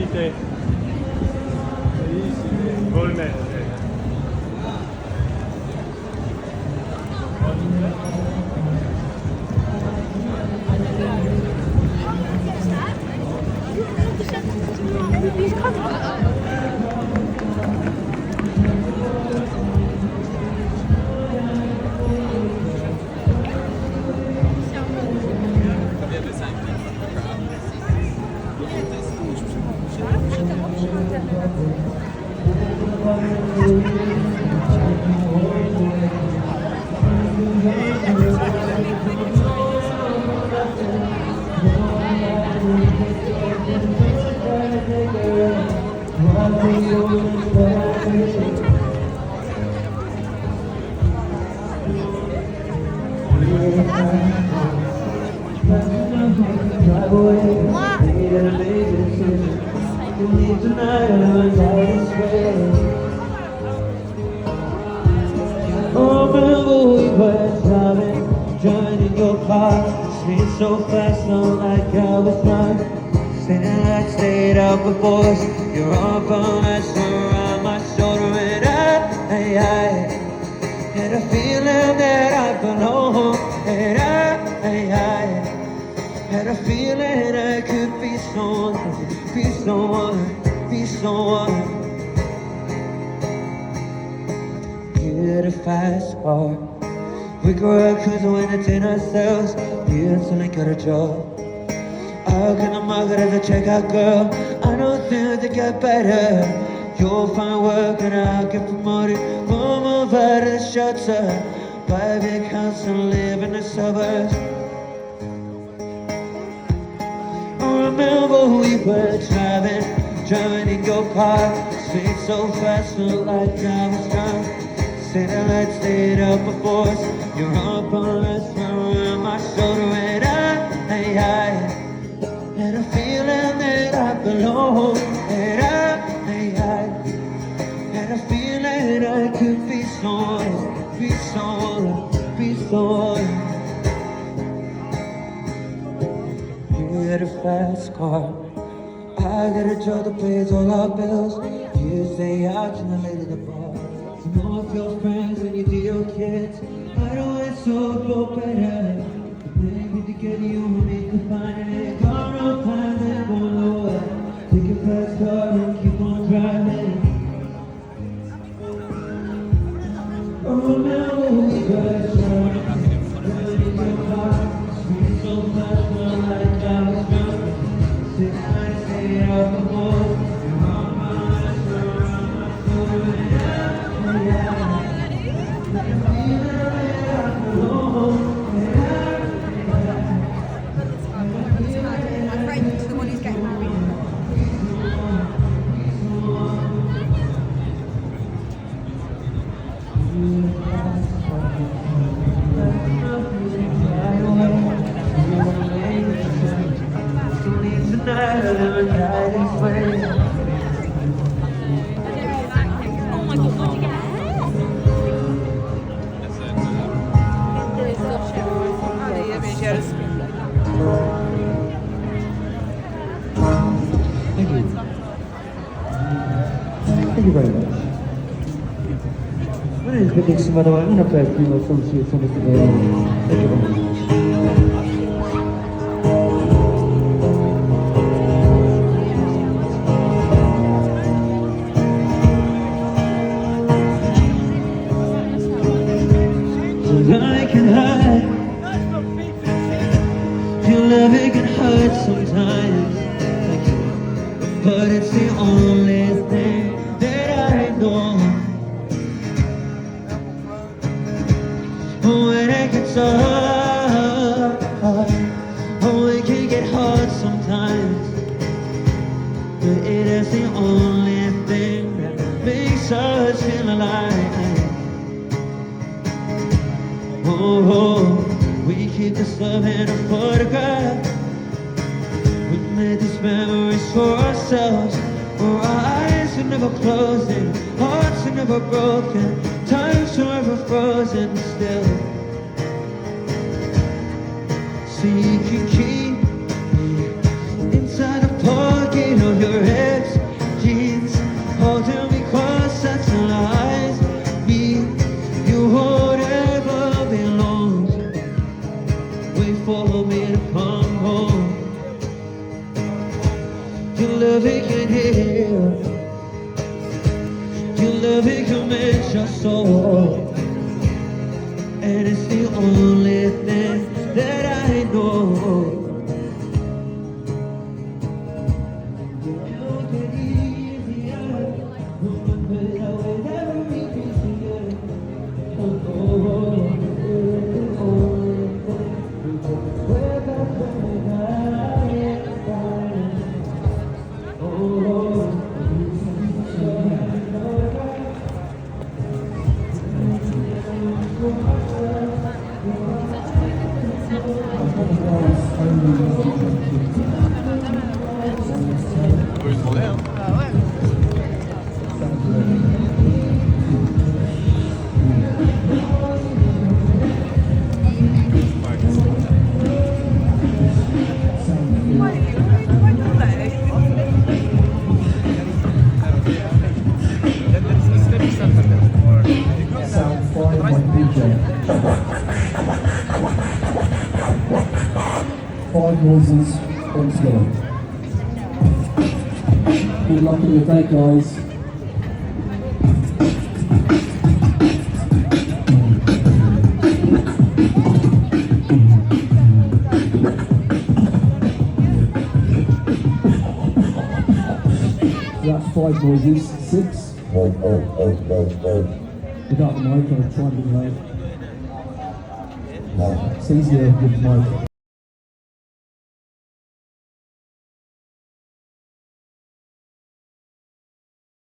bibite bellissime, golmette. So fast, not like I was drunk. Standing like stayed up before us. Your arm us around my shoulder, and I had a feeling that I belong. And I had a feeling I could be someone, be someone, be someone. Get a fast car. We grew up cruising, we entertain ourselves. We instantly got a job. I'll get a market as a checkout girl. I know things that get better. You'll find work and I'll get promoted. We'll move out of the shelter. Buy a big house and live in the suburbs. I remember we were driving in your car. Speed so fast, felt like I was drunk. City lights stayed up before us. Your arm us around my shoulder, and I had a feeling that I belong. And I had a feeling I could be someone, be someone, be someone. You had a fast car. I got a job that pays all our bills. You stay out and I lay to the bar. Know of your friends when you do your kids. I don't want so go better. Maybe together you and me could find it. Got no time and go nowhere. Take your fast car and keep on driving. Oh, remember we were driving in your car. Speed so fast, not like I was drunk. 6 nights, stay out the wall. Your arm us around my shoulder. Thank you very much. My name is Dixon, by the way. I'm going to play a few more songs for you from Mr. Thank you very much. I can hide. Your love, it can hurt sometimes, but it's the only thing that I know. When it gets hard, oh, it can get hard sometimes, but it is the only thing that makes us feel alive. Oh, we keep this love in a photograph. We made these memories for ourselves, where our eyes are never closing, hearts are never broken, time's forever frozen still. So you can keep inside the pocket of your head in here. Your loving commands your soul, and it's the only thing that I know. It'll get easier, but I will never be easier. Five noises altogether. Good luck in your day, guys. So that's five noises. Six. Without the mic, I'll try and be loud. It's easier with the mic.